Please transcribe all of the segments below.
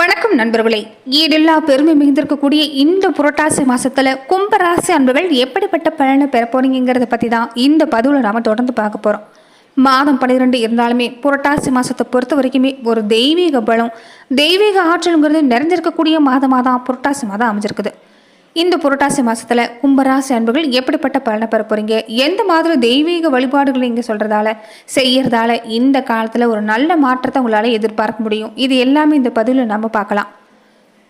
வணக்கம் நண்பர்களே. ஈடில்லா பெருமை மிகுந்திருக்கக்கூடிய இந்த புரட்டாசி மாசத்துல கும்பராசி அன்பர்கள் எப்படிப்பட்ட பலனை பெற போறீங்கிறத பத்தி தான் இந்த பதிவுல நாம தொடர்ந்து பார்க்க போறோம். மாதம் 12 இருந்தாலுமே புரட்டாசி மாசத்தை பொறுத்த வரைக்குமே ஒரு தெய்வீக பலம், தெய்வீக ஆற்றலுங்கிறது நிறைஞ்சிருக்கக்கூடிய மாதமாக தான் புரட்டாசி மாதம் அமைஞ்சிருக்குது. இந்த புரட்டாசி மாசத்துல கும்பராசி அன்பர்கள் எப்படிப்பட்ட பலனை பெற போறீங்க, எந்த மாதிரி தெய்வீக வழிபாடுகளை இங்க சொல்றதால செய்யறதால இந்த காலத்துல ஒரு நல்ல மாற்றத்தை உங்களால எதிர்பார்க்க முடியும், இது எல்லாமே இந்த பதிவுல நம்ம பார்க்கலாம்.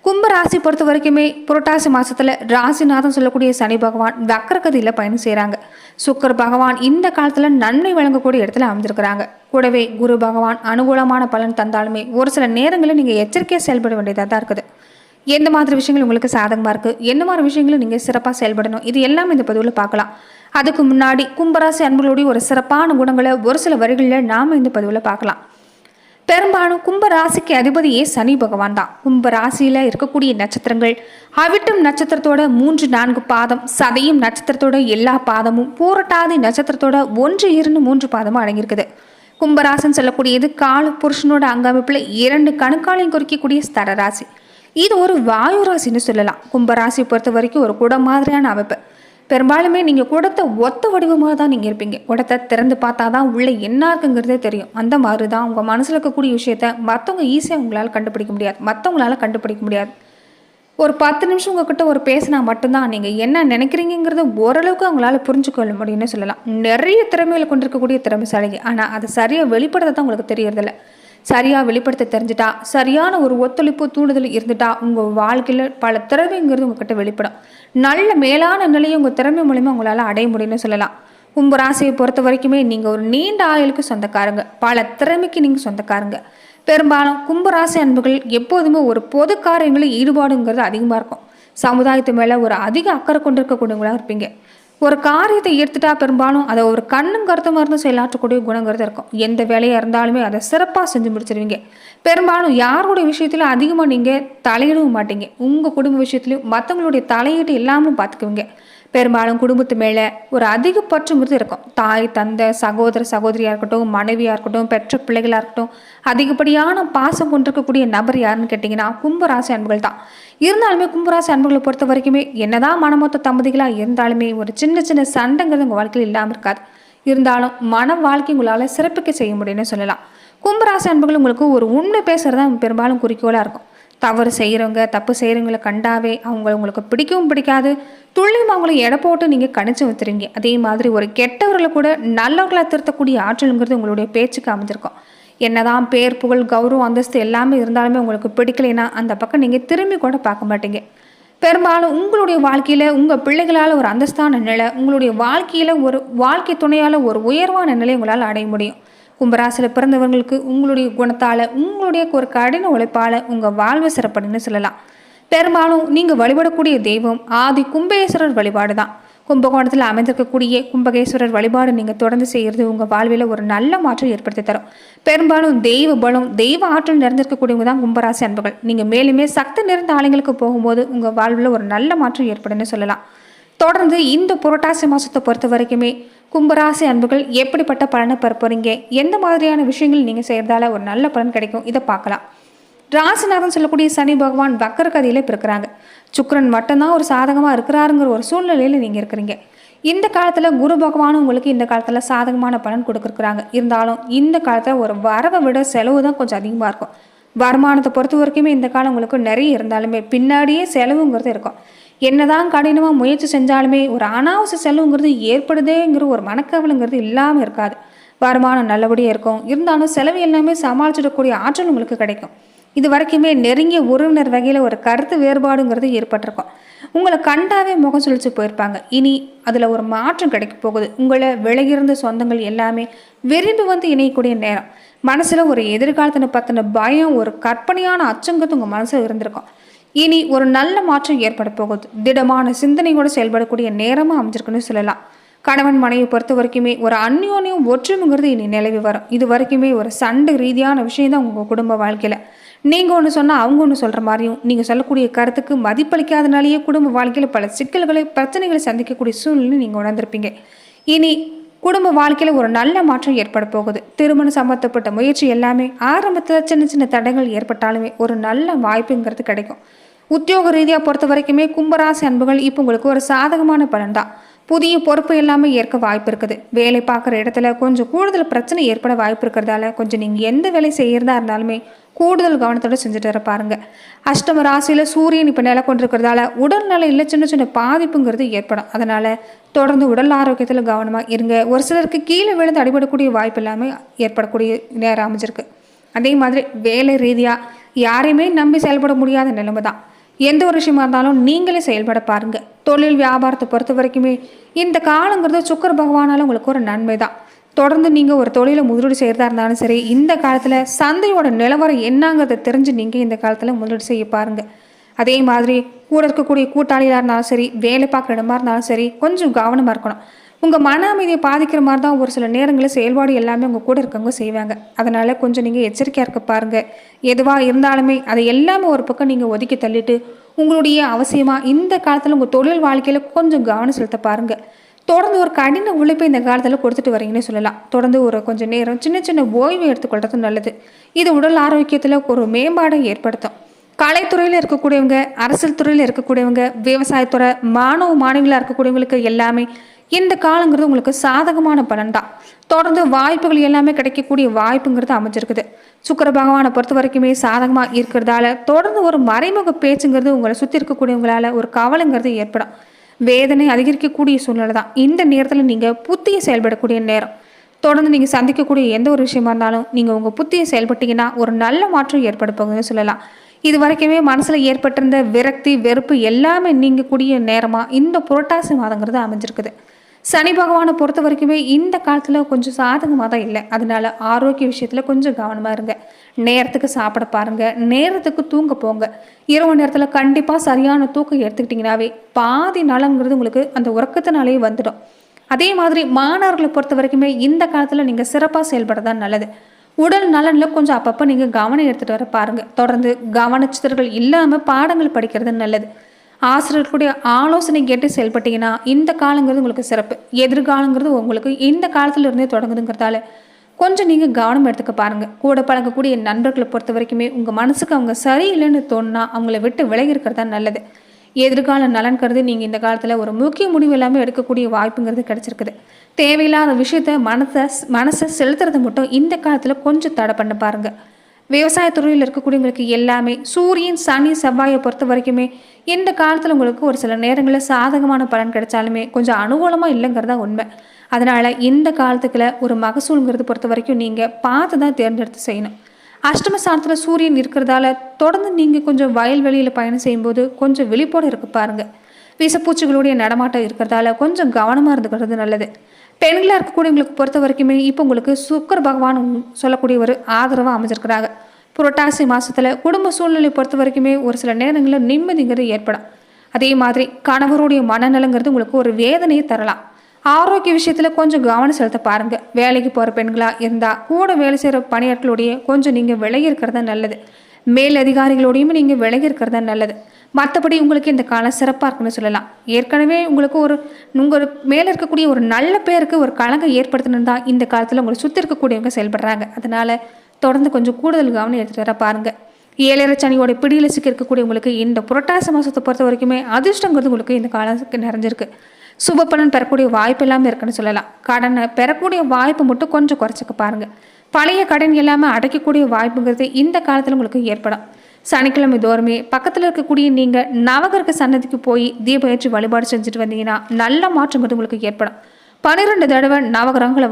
கும்பராசி பொறுத்த வரைக்குமே புரட்டாசி மாசத்துல ராசிநாதன் சொல்லக்கூடிய சனி பகவான் வக்கரகதியில பயணம் செய்யறாங்க. சுக்கர பகவான் இந்த காலத்துல நன்மை வழங்கக்கூடிய இடத்துல அமைஞ்சிருக்கிறாங்க. கூடவே குரு பகவான் அனுகூலமான பலன் தந்தாலுமே ஒரு சில நேரங்களில் நீங்க எச்சரிக்கையா செயல்பட வேண்டியதாக தான் இருக்குது. எந்த மாதிரி விஷயங்கள் உங்களுக்கு சாதகமாக இருக்குது, என்ன மாதிரி விஷயங்களும் நீங்கள் சிறப்பாக செயல்படணும், இது எல்லாமே இந்த பதிவில் பார்க்கலாம். அதுக்கு முன்னாடி கும்பராசி அன்பர்களுடைய ஒரு சிறப்பான குணங்களை ஒரு சில வரிகளில் நாம் இந்த பதிவில் பார்க்கலாம். பெரும்பாலும் கும்பராசிக்கு அதிபதியே சனி பகவான் தான். கும்பராசியில் இருக்கக்கூடிய நட்சத்திரங்கள் அவிட்டம் நட்சத்திரத்தோட 3-4 பாதம், சதயம் நட்சத்திரத்தோட எல்லா பாதமும், பூரட்டாதி நட்சத்திரத்தோட 1-2-3 பாதமும் அடங்கியிருக்குது. கும்பராசின்னு சொல்லக்கூடியது கால புருஷனோட அங்கமைப்பில் 2 கணுக்காலையும் குறிக்கக்கூடிய ஸ்தர ராசி. இது ஒரு வாயு ராசின்னு சொல்லலாம். கும்பராசி பொறுத்த வரைக்கும் ஒரு குடம் மாதிரியான அமைப்பு. பெரும்பாலுமே நீங்கள் குடத்தை ஒத்த வடிவமாக தான் நீங்கள் இருப்பீங்க. குடத்தை திறந்து பார்த்தா தான் உள்ளே என்ன இருக்குங்கிறதே தெரியும். அந்த மாதிரி தான் உங்கள் மனசில் இருக்கக்கூடிய விஷயத்த மற்றவங்க ஈஸியாக உங்களால் கண்டுபிடிக்க முடியாது, மற்றவங்களால கண்டுபிடிக்க முடியாது. ஒரு 10 நிமிஷம் உங்ககிட்ட ஒரு பேசினா மட்டும்தான் நீங்கள் என்ன நினைக்கிறீங்கிறத ஓரளவுக்கு அவங்களால புரிஞ்சுக்கொள்ள முடியும்னு சொல்லலாம். நிறைய திறமைகளை கொண்டிருக்கக்கூடிய திறமைசாலிங்க, ஆனால் அதை சரியாக வெளிப்படுத்த தான் உங்களுக்கு தெரியறதில்ல. சரியாக வெளிப்படுத்த தெரிஞ்சுட்டா, சரியான ஒரு ஒத்துழைப்பு தூண்டுதல் இருந்துட்டா உங்கள் வாழ்க்கையில் பல திறமைங்கிறது உங்ககிட்ட வெளிப்படும். நல்ல மேலான நிலையை உங்கள் திறமை மூலிமா உங்களால் அடைய முடியும்னு சொல்லலாம். கும்பராசியை பொறுத்த வரைக்குமே நீங்கள் ஒரு நீண்ட ஆயுளுக்கு சொந்தக்காரங்க, பல திறமைக்கு நீங்கள் சொந்தக்காரங்க. பெரும்பாலும் கும்பராசி அன்புகள் எப்போதுமே ஒரு பொது காரியங்களில் ஈடுபாடுங்கிறது அதிகமாக இருக்கும். சமுதாயத்து மேலே ஒரு அதிக அக்கறை கொண்டிருக்கக்கூடியவங்களாக இருப்பீங்க. ஒரு காரியத்தை எடுத்துட்டா பெரும்பாலும் அதை ஒரு கண்ணும் கருத்துமாக இருந்து செயலாற்றக்கூடிய குணங்கிறது இருக்கும். எந்த வேலையாக இருந்தாலுமே அதை சிறப்பாக செஞ்சு முடிச்சிருவீங்க. பெரும்பாலும் யாருடைய விஷயத்திலும் அதிகமாக நீங்கள் தலையிடவும் மாட்டீங்க. உங்கள் குடும்ப விஷயத்துலையும் மற்றவங்களுடைய தலையீட்டு இல்லாமல் பார்த்துக்குவீங்க. பெரும்பாலும் குடும்பத்து மேலே ஒரு அதிக பற்றுங்கிறது இருக்கும். தாய் தந்தை சகோதர சகோதரியாக இருக்கட்டும், மனைவியாக இருக்கட்டும், பெற்ற பிள்ளைகளாக இருக்கட்டும், அதிகப்படியான பாசம் கொண்டிருக்கக்கூடிய நபர் யாருன்னு கேட்டிங்கன்னா கும்பராசி அன்புகள் தான். இருந்தாலுமே கும்பராசி அன்புகளை பொறுத்த வரைக்குமே என்னதான் மனமொத்த தம்பதிகளாக இருந்தாலுமே ஒரு சின்ன சின்ன சண்டைங்கிறது உங்கள் வாழ்க்கையில் இல்லாமல் இருக்காது. இருந்தாலும் மன வாழ்க்கை உங்களால் சிறப்பிக்க செய்ய முடியும்னு சொல்லலாம். கும்பராசி அன்புகள் உங்களுக்கு ஒரு உண்மை பேசுகிறதா பெரும்பாலும் குறிக்கோளாக இருக்கும். தவறு செய்கிறவங்க, தப்பு செய்கிறவங்களை கண்டாவே உங்களுக்கு பிடிக்கவும் பிடிக்காது. துல்லியமாக அவங்களை எடை போட்டு நீங்கள் கணிச்சு வைத்துருவீங்க. அதே மாதிரி ஒரு கெட்டவர்களை கூட நல்லவர்களை திருத்தக்கூடிய ஆற்றலுங்கிறது உங்களுடைய பேச்சுக்கு அமைஞ்சிருக்கும். என்னதான் பேர் புகழ் கௌரவம் அந்தஸ்து எல்லாமே இருந்தாலுமே உங்களுக்கு பிடிக்கலைன்னா அந்த பக்கம் நீங்கள் திரும்பி கூட பார்க்க மாட்டீங்க. பெரும்பாலும் உங்களுடைய வாழ்க்கையில் உங்கள் பிள்ளைகளால் ஒரு அந்தஸ்தான நிலை, உங்களுடைய வாழ்க்கையில் ஒரு வாழ்க்கை துணையால் ஒரு உயர்வான நிலை உங்களால் அடைய முடியும். கும்பராசியில் பிறந்தவர்களுக்கு உங்களுடைய குணத்தால், உங்களுடைய ஒரு கடின உழைப்பால் உங்கள் வாழ்வு சிறப்புன்னு சொல்லலாம். பெரும்பாலும் நீங்கள் வழிபடக்கூடிய தெய்வம் ஆதி கும்பேஸ்வரர் வழிபாடு தான். கும்பகோணத்தில் அமைந்திருக்கக்கூடிய கும்பகேஸ்வரர் வழிபாடு நீங்கள் தொடர்ந்து செய்கிறது உங்கள் வாழ்வில் ஒரு நல்ல மாற்றம் ஏற்படுத்தி தரும். பெரும்பாலும் தெய்வ பலம், தெய்வ ஆற்றல் நிறைந்திருக்கக்கூடியவங்க தான் கும்பராசி அன்புகள். நீங்கள் மேலுமே சக்தி நிறைந்த ஆளுங்களுக்கு போகும்போது உங்கள் வாழ்வில் ஒரு நல்ல மாற்றம் ஏற்படுன்னு சொல்லலாம். தொடர்ந்து இந்த புரட்டாசி மாதத்தை பொறுத்த வரைக்குமே கும்பராசி அன்புகள் எப்படிப்பட்ட பலனை பெற போறீங்க, எந்த மாதிரியான விஷயங்கள் நீங்கள் செய்கிறதால ஒரு நல்ல பலன் கிடைக்கும், இதை பார்க்கலாம். ராசிநாதன் சொல்லக்கூடிய சனி பகவான் வக்கரகதியில் இப்போ இருக்கிறாங்க. சுக்கிரன் மட்டும்தான் ஒரு சாதகமாக இருக்கிறாருங்கிற ஒரு சூழ்நிலையில் நீங்கள் இருக்கிறீங்க. இந்த காலத்தில் குரு பகவானும் உங்களுக்கு இந்த காலத்தில் சாதகமான பலன் கொடுக்குறாங்க. இருந்தாலும் இந்த காலத்தில் ஒரு வரவை விட செலவு தான் கொஞ்சம் அதிகமாக இருக்கும். வருமானத்தை பொறுத்த வரைக்குமே இந்த காலம் உங்களுக்கு நிறைய இருந்தாலுமே பின்னாடியே செலவுங்கிறது இருக்கும். என்னதான் கடினமாக முயற்சி செஞ்சாலுமே ஒரு அனாவசிய செலவுங்கிறது ஏற்படுதேங்கிற ஒரு மனக்கவலைங்கிறது இல்லாமல் இருக்காது. வருமானம் நல்லபடியாக இருக்கும். இருந்தாலும் செலவு எல்லாமே சமாளிச்சிடக்கூடிய ஆற்றல் உங்களுக்கு கிடைக்கும். இது வரைக்குமே நெருங்கிய உறவினர் வகையில் ஒரு கருத்து வேறுபாடுங்கிறது ஏற்பட்டிருக்கும். உங்களை கண்டாவே முகம் சுழிச்சு போயிருப்பாங்க. இனி அதில் ஒரு மாற்றம் கிடைக்க போகுது. உங்களை விலகியிருந்த சொந்தங்கள் எல்லாமே விரும்பி வந்து இணையக்கூடிய நேரம். மனசில் ஒரு எதிர்காலத்தினை பற்றின பயம், ஒரு கற்பனையான அச்சங்கிறது உங்கள் மனசில் இருந்திருக்கும். இனி ஒரு நல்ல மாற்றம் ஏற்பட போகுது. திடமான சிந்தனையோடு செயல்படக்கூடிய நேரமாக அமைஞ்சிருக்குன்னு சொல்லலாம். கணவன் மனைவி பொறுத்த வரைக்குமே ஒரு அந்யோன்யம் ஒற்றுமைங்கிறது இனி நிலவி வரும். இது வரைக்குமே ஒரு சண்டை ரீதியான விஷயம் தான் உங்கள் குடும்ப வாழ்க்கையில். நீங்கள் ஒன்று சொன்னால் அவங்க ஒன்று சொல்கிற மாதிரியும், நீங்கள் சொல்லக்கூடிய கருத்துக்கு மதிப்பளிக்காதனாலேயே குடும்ப வாழ்க்கையில் பல சிக்கல்களை பிரச்சனைகளை சந்திக்கக்கூடிய சூழ்நிலை நீங்கள் உணர்ந்திருப்பீங்க. இனி குடும்ப வாழ்க்கையில் ஒரு நல்ல மாற்றம் ஏற்பட போகுது. திருமணம் சம்பந்தப்பட்ட முயற்சி எல்லாமே ஆரம்பத்தில் சின்ன சின்ன தடைகள் ஏற்பட்டாலுமே ஒரு நல்ல வாய்ப்புங்கிறது கிடைக்கும். உத்தியோக ரீதியாக பொறுத்த வரைக்குமே கும்பராசி அன்புகள் இப்போ உங்களுக்கு ஒரு சாதகமான பலன் தான். புதிய பொறுப்பு எல்லாமே ஏற்க வாய்ப்பு இருக்குது. வேலை பார்க்குற இடத்துல கொஞ்சம் கூடுதல் பிரச்சனை ஏற்பட வாய்ப்பு இருக்கிறதால கொஞ்சம் நீங்கள் எந்த வேலை செய்கிறதா இருந்தாலுமே கூடுதல் கவனத்தோடு செஞ்சுட்டு வர பாருங்க. அஷ்டம ராசியில் சூரியன் இப்போ நிலை கொண்டிருக்கிறதால உடல்நிலையில் சின்ன சின்ன பாதிப்புங்கிறது ஏற்படும். அதனால் தொடர்ந்து உடல் ஆரோக்கியத்தில் கவனமாக இருங்க. ஒரு சிலருக்கு கீழே விழுந்து அடிபடக்கூடிய வாய்ப்பு எல்லாமே ஏற்படக்கூடிய நேரம் அமைஞ்சிருக்கு. அதே மாதிரி வேலை ரீதியாக யாரையுமே நம்பி செயல்பட முடியாத நிலைமை தான். எந்த ஒரு விஷயமா இருந்தாலும் நீங்களே செயல்பட பாருங்க. தொழில் வியாபாரத்தை பொறுத்த வரைக்குமே இந்த காலங்கிறது சுக்கர பகவானால உங்களுக்கு ஒரு நன்மை தான். தொடர்ந்து நீங்கள் ஒரு தொழிலை முதலீடு செய்கிறதா இருந்தாலும் சரி, இந்த காலத்தில் சந்தையோட நிலவரம் என்னங்கிறத தெரிஞ்சு நீங்கள் இந்த காலத்தில் முதலீடு செய்ய பாருங்கள். அதே மாதிரி கூட இருக்கக்கூடிய கூட்டாளியாக இருந்தாலும் சரி, வேலை பார்க்குற இடமா இருந்தாலும் சரி, கொஞ்சம் கவனமாக இருக்கணும். உங்கள் மன அமைதியை பாதிக்கிற மாதிரி தான் ஒரு சில நேரங்களில் செயல்பாடு எல்லாமே உங்கள் கூட இருக்கவங்க செய்வாங்க. அதனால் கொஞ்சம் நீங்கள் எச்சரிக்கையாக இருக்க பாருங்கள். எதுவாக இருந்தாலுமே அதை எல்லாமே ஒரு பக்கம் நீங்கள் ஒதுக்கி தள்ளிட்டு உங்களுடைய அவசியமாக இந்த காலத்தில் உங்கள் தொழில் வாழ்க்கையில் கொஞ்சம் கவனம் செலுத்த பாருங்கள். தொடர்ந்து ஒரு கடின உழைப்பை இந்த காலத்தில் கொடுத்துட்டு வரீங்கன்னு சொல்லலாம். தொடர்ந்து ஒரு கொஞ்சம் நேரம் சின்ன சின்ன ஓய்வு எடுத்துக்கொள்றது நல்லது. இது உடல் ஆரோக்கியத்தில் ஒரு மேம்பாடை ஏற்படுத்தும். கலைத்துறையில் இருக்கக்கூடியவங்க, அரசியல் துறையில் இருக்கக்கூடியவங்க, விவசாயத்துறை, மாணவிகளாக இருக்கக்கூடியவங்களுக்கு எல்லாமே இந்த காலங்கிறது உங்களுக்கு சாதகமான பலன் தான். தொடர்ந்து வாய்ப்புகள் எல்லாமே கிடைக்கக்கூடிய வாய்ப்புங்கிறது அமைஞ்சிருக்குது. சுக்கிர பகவானை பொறுத்த வரைக்குமே சாதகமாக இருக்கிறதால தொடர்ந்து ஒரு மறைமுக பேச்சுங்கிறது உங்களை சுற்றி இருக்கக்கூடியவங்களால ஒரு கவலைங்கிறது ஏற்படும். வேதனை அதிகரிக்கக்கூடிய சூழ்நிலை தான். இந்த நேரத்தில் நீங்கள் புத்தியை செயல்படக்கூடிய நேரம். தொடர்ந்து நீங்கள் சந்திக்கக்கூடிய எந்த ஒரு விஷயமா இருந்தாலும் நீங்கள் உங்கள் புத்தியை செயல்பட்டீங்கன்னா ஒரு நல்ல மாற்றம் ஏற்பட போகுதுன்னு சொல்லலாம். இது வரைக்குமே மனசில் ஏற்பட்டிருந்த விரக்தி, வெறுப்பு எல்லாமே நீங்கக்கூடிய நேரமாக இந்த புரட்டாசி மாதங்கிறது அமைஞ்சிருக்குது. சனி பகவானை பொறுத்த வரைக்குமே இந்த காலத்தில் கொஞ்சம் சாதகமாக தான் இல்லை. அதனால ஆரோக்கிய விஷயத்தில் கொஞ்சம் கவனமாக இருங்க. நேரத்துக்கு சாப்பிட பாருங்கள், நேரத்துக்கு தூங்க போங்க. இரவு நேரத்தில் கண்டிப்பாக சரியான தூக்கம் எடுத்துக்கிட்டிங்கனாவே பாதி நலங்கிறது உங்களுக்கு அந்த உறக்கத்தினாலேயே வந்துடும். அதே மாதிரி மாணவர்களை பொறுத்த வரைக்குமே இந்த காலத்தில் நீங்கள் சிறப்பாக செயல்படுறதான் நல்லது. உடல் நலனில் கொஞ்சம் அப்பப்போ நீங்கள் கவனம் எடுத்துகிட்டு வர பாருங்கள். தொடர்ந்து கவனச்சிதறல் இல்லாமல் பாடங்கள் படிக்கிறது நல்லது. ஆசிரியர்களுடைய ஆலோசனை கேட்டு செயல்பட்டீங்கன்னா இந்த காலங்கிறது உங்களுக்கு சிறப்பு. எதிர்காலங்கிறது உங்களுக்கு இந்த காலத்துல இருந்தே தொடங்குதுங்கிறதால கொஞ்சம் நீங்கள் கவனம் எடுத்துக்க பாருங்கள். கூட பழகக்கூடிய நண்பர்களை பொறுத்த வரைக்குமே உங்கள் மனசுக்கு அவங்க சரியில்லைன்னு தோணுனா அவங்கள விட்டு விலகி இருக்கிறதா நல்லது. எதிர்கால நலன் கருதி நீங்கள் இந்த காலத்தில் ஒரு முக்கிய முடிவு எல்லாமே எடுக்கக்கூடிய வாய்ப்புங்கிறது கிடைச்சிருக்குது. தேவையில்லாத விஷயத்த மனசை செலுத்துறதை மட்டும் இந்த காலத்தில் கொஞ்சம் தடை பண்ண பாருங்கள். விவசாயத்துறையில் இருக்கக்கூடியவங்களுக்கு எல்லாமே சூரியன், சனி, செவ்வாயை பொறுத்த வரைக்குமே இந்த காலத்தில் உங்களுக்கு ஒரு சில நேரங்களில் சாதகமான பலன் கிடைச்சாலுமே கொஞ்சம் அனுகூலமாக இல்லைங்கிறதா உண்மை. அதனால் இந்த காலத்துக்குள்ள ஒரு மகசூலுங்கிறது பொறுத்த வரைக்கும் நீங்கள் பார்த்து தான் தேர்ந்தெடுத்து செய்யணும். அஷ்டம ஸ்தானத்தில் சூரியன் இருக்கிறதால தொடர்ந்து நீங்கள் கொஞ்சம் வயல்வெளியில் பயணம் செய்யும்போது கொஞ்சம் விழிப்போடு இருக்க பாருங்கள். விஷப்பூச்சிகளுடைய நடமாட்டம் இருக்கிறதால கொஞ்சம் கவனமாக இருந்துக்கிறது நல்லது. பெண்களாக இருக்கக்கூடியவங்களுக்கு பொறுத்த வரைக்குமே இப்போ உங்களுக்கு சுக்கிர பகவான் சொல்லக்கூடிய ஒரு ஆதரவாக அமைஞ்சிருக்கிறாங்க. புரட்டாசி மாதத்தில் குடும்ப சூழ்நிலை பொறுத்த வரைக்குமே ஒரு சில நேரங்களில் நிம்மதிங்கிறது ஏற்படும். அதே மாதிரி கணவருடைய மனநலங்கிறது உங்களுக்கு ஒரு வேதனையை தரலாம். ஆரோக்கிய விஷயத்தில் கொஞ்சம் கவனம் செலுத்த பாருங்கள். வேலைக்கு போகிற பெண்களாக இருந்தால் கூட வேலை செய்கிற பணியாட்களுடைய கொஞ்சம் நீங்கள் விலகி இருக்கிறதா நல்லது. மேல் அதிகாரிகளோடையும் நீங்கள் விலகி இருக்கிறதா நல்லது. மற்றபடி உங்களுக்கு இந்த காலம் சிறப்பாக இருக்குன்னு சொல்லலாம். ஏற்கனவே உங்களுக்கு உங்கள் மேலே இருக்கக்கூடிய ஒரு நல்ல பேருக்கு ஒரு களங்கம் ஏற்படுத்தணும் தான் இந்த காலத்தில் உங்களை சுற்றி இருக்கக்கூடியவங்க செயல்படுறாங்க. அதனால் தொடர்ந்து கொஞ்சம் கூடுதல் கவனம் எடுத்துகிட்டு வர பாருங்கள். ஏழரை சனியோட பிடியில் சிக்கி இருக்கக்கூடியவங்களுக்கு இந்த புரட்டாசி மாதத்தை பொறுத்த வரைக்குமே அதிர்ஷ்டங்கிறது உங்களுக்கு இந்த காலத்துக்கு நிறைஞ்சிருக்கு. சுப பலன் பெறக்கூடிய வாய்ப்பு எல்லாமே இருக்குன்னு சொல்லலாம். கடனை பெறக்கூடிய வாய்ப்பு மட்டும் கொஞ்சம் குறைச்சிக்க பாருங்கள். பழைய கடன் எல்லாமே அடைக்கக்கூடிய வாய்ப்புங்கிறது இந்த காலத்தில் உங்களுக்கு ஏற்படும். சனிக்கிழமை தோறுமே பக்கத்தில் இருக்கக்கூடிய நீங்கள் நவகிரக சன்னதிக்கு போய் தீப வழிபாடு செஞ்சுட்டு வந்தீங்கன்னா நல்ல மாற்றங்கிறது உங்களுக்கு ஏற்படும். 12 தடவை நவகிரகங்களை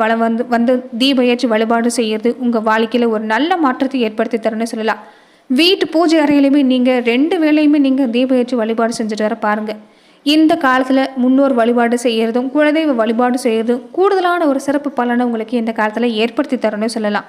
வந்து தீப வழிபாடு செய்யறது உங்கள் வாழ்க்கையில் ஒரு நல்ல மாற்றத்தை ஏற்படுத்தி தரணும்னு சொல்லலாம். வீட்டு பூஜை அறையிலையுமே நீங்கள் 2 வேளையுமே நீங்கள் தீப வழிபாடு செஞ்சுட்டு வர பாருங்கள். இந்த காலத்தில் முன்னோர் வழிபாடு செய்கிறதும் குலதெய்வ வழிபாடு செய்கிறதும் கூடுதலான ஒரு சிறப்பு பலனை உங்களுக்கு இந்த காலத்தில் ஏற்படுத்தி தரணும்னு சொல்லலாம்.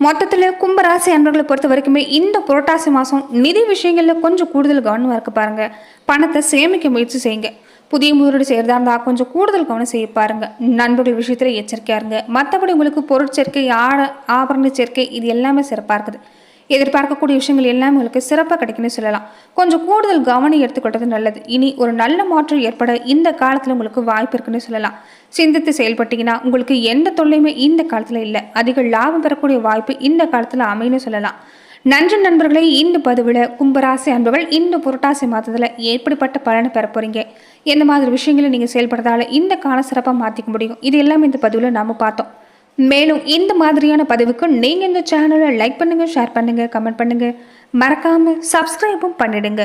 மொத்தத்தில் கும்பராசி அன்பர்களை பொறுத்த வரைக்குமே இந்த புரட்டாசி மாதம் நிதி விஷயங்களில் கொஞ்சம் கூடுதல் கவனமாக இருக்க பாருங்கள். பணத்தை சேமிக்க முயற்சி செய்யுங்க. புதிய முதலீடு செய்கிறதா இருந்தால் கொஞ்சம் கூடுதல் கவனம் செய்ய பாருங்கள். நண்பர்கள் விஷயத்தில் எச்சரிக்கையாக இருங்க. மற்றபடி உங்களுக்கு பொருட்சேர்க்கை, ஆபரண சேர்க்கை இது எல்லாமே சிறப்பாக இருக்குது. எதிர்பார்க்கக்கூடிய விஷயங்கள் எல்லாம் உங்களுக்கு சிறப்பாக கிடைக்குன்னு சொல்லலாம். கொஞ்சம் கூடுதல் கவனம் எடுத்துக்கொள்வது நல்லது. இனி ஒரு நல்ல மாற்றம் ஏற்பட இந்த காலத்தில் உங்களுக்கு வாய்ப்பு இருக்குன்னு சொல்லலாம். சிந்தித்து செயல்பட்டீங்கன்னா உங்களுக்கு எந்த தொல்லையுமே இந்த காலத்தில் இல்லை. அதிக லாபம் பெறக்கூடிய வாய்ப்பு இந்த காலத்தில் அமைன்னு சொல்லலாம். நன்றி நண்பர்களே. இந்த பதிவில் கும்பராசி அன்பர்கள் இந்த புரட்டாசி மாதத்தில் எப்படிப்பட்ட பலனை பெற போறீங்க, எந்த மாதிரி விஷயங்களை நீங்கள் செயல்படுறதால இந்த கால சிறப்பாக மாற்றிக்க முடியும், இது எல்லாம் இந்த பதிவில் நாம் பார்த்தோம். மேலும் இந்த மாதிரியான பதிவுக்கு நீங்கள் இந்த சேனலை லைக் பண்ணுங்கள், ஷேர் பண்ணுங்கள், கமெண்ட் பண்ணுங்கள், மறக்காமல் சப்ஸ்கிரைபும் பண்ணிடுங்க.